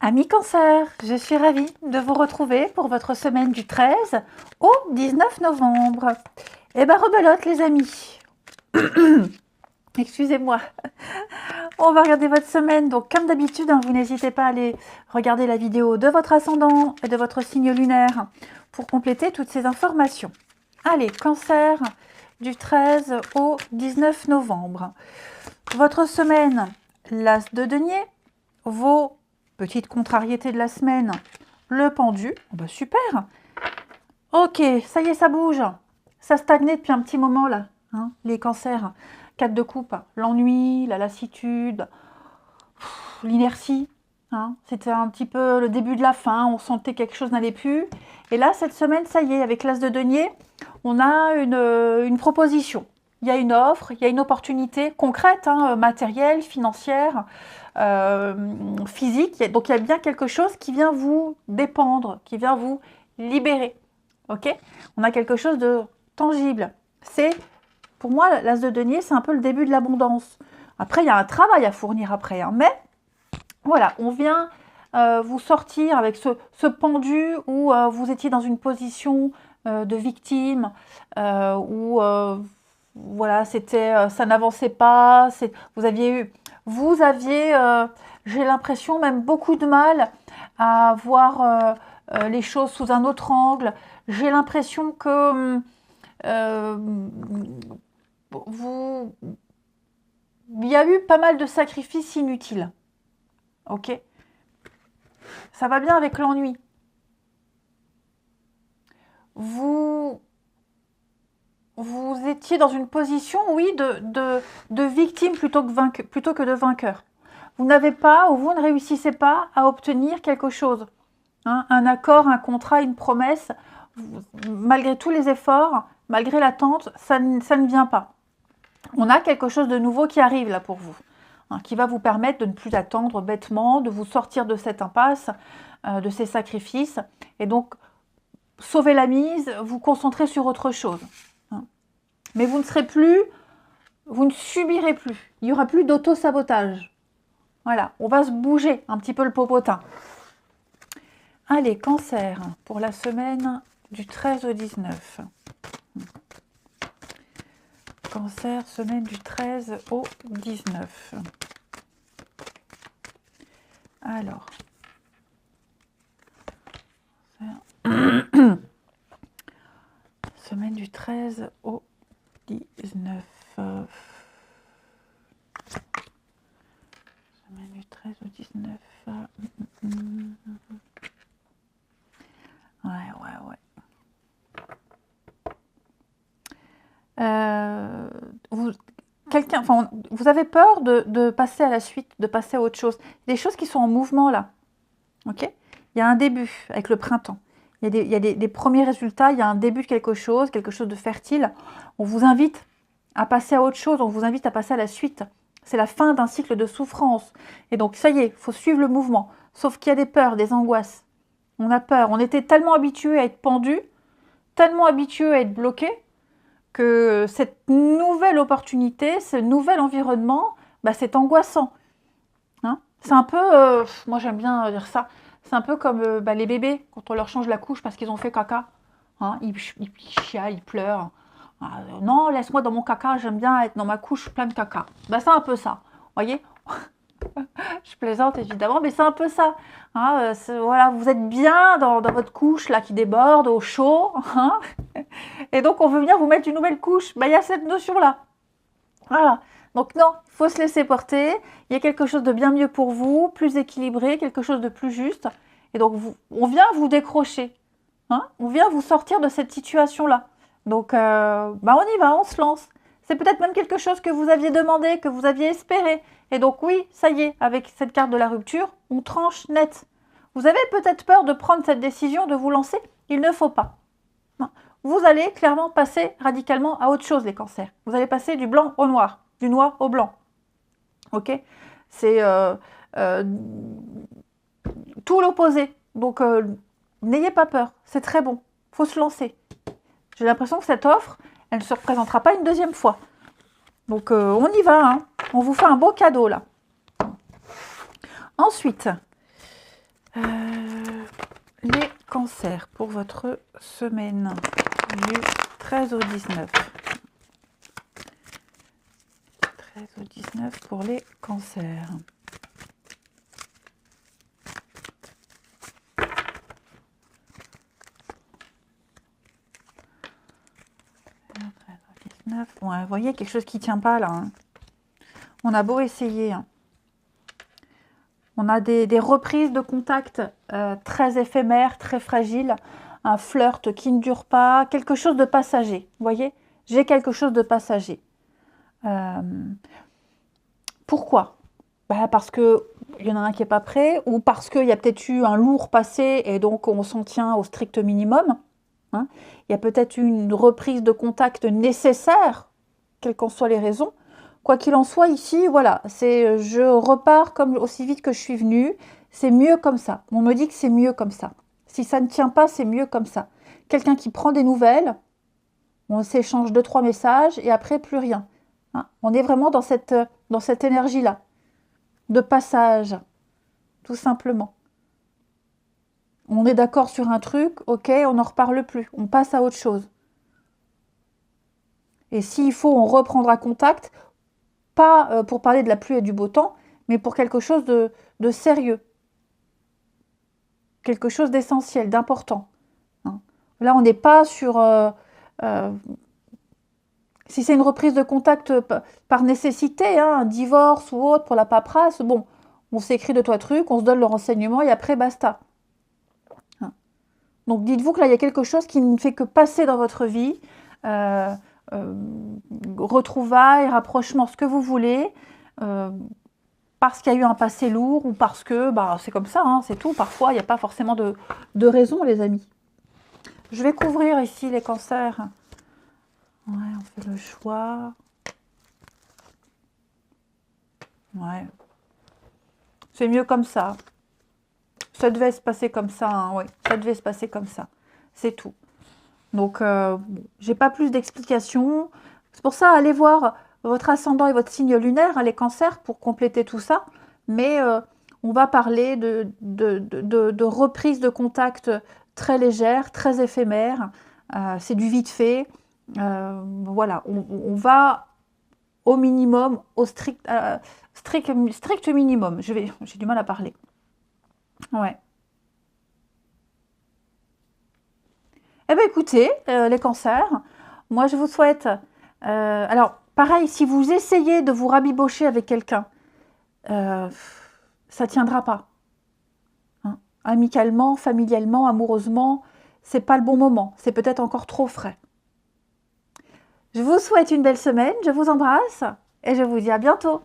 Amis Cancer, je suis ravie de vous retrouver pour votre semaine du 13 au 19 novembre. Eh ben rebelote les amis. Excusez-moi. On va regarder votre semaine. Donc comme d'habitude, vous n'hésitez pas à aller regarder la vidéo de votre ascendant et de votre signe lunaire pour compléter toutes ces informations. Allez, Cancer, du 13 au 19 novembre. Votre semaine, l'as de denier, vos petite contrariété de la semaine, le pendu. Oh bah super. Ok, ça y est, ça bouge. Ça stagnait depuis un petit moment là. Hein, les cancers. 4 de coupe. L'ennui, la lassitude, l'inertie. Hein, c'était un petit peu le début de la fin. On sentait quelque chose n'allait plus. Et là, cette semaine, ça y est, avec l'as de denier, on a une proposition. Il y a une offre, il y a une opportunité concrète, hein, matérielle, financière, physique. Donc il y a bien quelque chose qui vient vous dépendre, qui vient vous libérer. Ok? On a quelque chose de tangible. C'est, pour moi, l'as de denier, c'est un peu le début de l'abondance. Après, il y a un travail à fournir après, hein, mais voilà, on vient vous sortir avec ce pendu où vous étiez dans une position de victime, où voilà, c'était, ça n'avançait pas, vous aviez, j'ai l'impression, même beaucoup de mal à voir les choses sous un autre angle. J'ai l'impression que euh, vous, il y a eu pas mal de sacrifices inutiles. Ok? Ça va bien avec l'ennui. Vous étiez dans une position, oui, de victime plutôt que de vainqueur. Vous n'avez pas ou vous ne réussissez pas à obtenir quelque chose. Hein, un accord, un contrat, une promesse, malgré tous les efforts, malgré l'attente, ça ne vient pas. On a quelque chose de nouveau qui arrive là pour vous, hein, qui va vous permettre de ne plus attendre bêtement, de vous sortir de cette impasse, de ces sacrifices, et donc sauver la mise, vous concentrer sur autre chose. Mais vous ne serez plus, vous ne subirez plus. Il n'y aura plus d'auto-sabotage. Voilà, on va se bouger un petit peu le popotin. Allez, Cancer, pour la semaine du 13 au 19. Cancer, semaine du 13 au 19. Alors. Semaine du 13 au 19. Semaine du 13 au 19. Ouais. Vous avez peur de passer à la suite, de passer à autre chose. Des choses qui sont en mouvement là. Ok? Il y a un début avec le printemps. Il y a des premiers résultats, il y a un début de quelque chose de fertile. On vous invite à passer à autre chose, on vous invite à passer à la suite. C'est la fin d'un cycle de souffrance. Et donc, ça y est, il faut suivre le mouvement. Sauf qu'il y a des peurs, des angoisses. On a peur. On était tellement habitué à être pendu, tellement habitué à être bloqué, que cette nouvelle opportunité, ce nouvel environnement, bah, c'est angoissant. Hein, c'est un peu, moi j'aime bien dire ça, c'est un peu comme les bébés, quand on leur change la couche parce qu'ils ont fait caca. Hein, ils chialent, ils pleurent. Ah, non, laisse-moi dans mon caca, j'aime bien être dans ma couche pleine de caca. Bah, c'est un peu ça, voyez. Je plaisante évidemment, mais c'est un peu ça. Hein, voilà, vous êtes bien dans votre couche là qui déborde, au chaud. Hein, et donc on veut venir vous mettre une nouvelle couche. Bah, il y a cette notion-là. Voilà. Donc non, il faut se laisser porter. Il y a quelque chose de bien mieux pour vous, plus équilibré, quelque chose de plus juste. Et donc on vient vous décrocher. Hein, on vient vous sortir de cette situation-là. Donc on y va, on se lance. C'est peut-être même quelque chose que vous aviez demandé, que vous aviez espéré. Et donc oui, ça y est, avec cette carte de la rupture, on tranche net. Vous avez peut-être peur de prendre cette décision, de vous lancer. Il ne faut pas. Non. Vous allez clairement passer radicalement à autre chose, les cancers. Vous allez passer du blanc au noir, du noir au blanc. Ok? C'est tout l'opposé. Donc, n'ayez pas peur. C'est très bon. Il faut se lancer. J'ai l'impression que cette offre, elle ne se représentera pas une deuxième fois. Donc, on y va. Hein. On vous fait un beau cadeau, là. Ensuite, Les cancers pour votre semaine du 13 au 19. 13 au 19 pour les cancers. Ouais, vous voyez, quelque chose qui ne tient pas là. Hein. On a beau essayer. Hein. On a des reprises de contact très éphémères, très fragiles. Un flirt qui ne dure pas. Quelque chose de passager. Vous voyez, j'ai quelque chose de passager. Pourquoi? Parce qu'il y en a un qui n'est pas prêt. Ou parce qu'il y a peut-être eu un lourd passé et donc on s'en tient au strict minimum. Hein. Il y a peut-être une reprise de contact nécessaire, quelles qu'en soient les raisons. Quoi qu'il en soit, ici, voilà, c'est je repars comme aussi vite que je suis venue. C'est mieux comme ça. On me dit que c'est mieux comme ça. Si ça ne tient pas, c'est mieux comme ça. Quelqu'un qui prend des nouvelles, on s'échange 2-3 messages et après, plus rien. Hein. On est vraiment dans cette énergie-là, de passage, tout simplement. On est d'accord sur un truc, ok, on n'en reparle plus, on passe à autre chose. Et s'il faut, on reprendra contact, pas pour parler de la pluie et du beau temps, mais pour quelque chose de sérieux. Quelque chose d'essentiel, d'important. Hein. Là, on n'est pas sur... si c'est une reprise de contact par nécessité, hein, un divorce ou autre pour la paperasse, bon, on s'écrit de toi truc, on se donne le renseignement et après, basta. Donc dites-vous que là, il y a quelque chose qui ne fait que passer dans votre vie, retrouvailles, rapprochements, ce que vous voulez, parce qu'il y a eu un passé lourd ou parce que c'est comme ça, hein, c'est tout. Parfois, il n'y a pas forcément de raison, les amis. Je vais couvrir ici les cancers. Ouais, on fait le choix. Ouais. C'est mieux comme ça. Ça devait se passer comme ça, hein, oui. Ça devait se passer comme ça. C'est tout. Donc, j'ai pas plus d'explications. C'est pour ça, allez voir votre ascendant et votre signe lunaire, hein, les cancers, pour compléter tout ça. Mais on va parler de reprise de contact très légère, très éphémère. C'est du vite fait. Voilà, on va au minimum, au strict minimum. J'ai du mal à parler. Ouais. Eh bien, écoutez, les cancers, moi, je vous souhaite... alors, pareil, si vous essayez de vous rabibocher avec quelqu'un, ça ne tiendra pas. Hein. Amicalement, familialement, amoureusement, c'est pas le bon moment. C'est peut-être encore trop frais. Je vous souhaite une belle semaine, je vous embrasse et je vous dis à bientôt.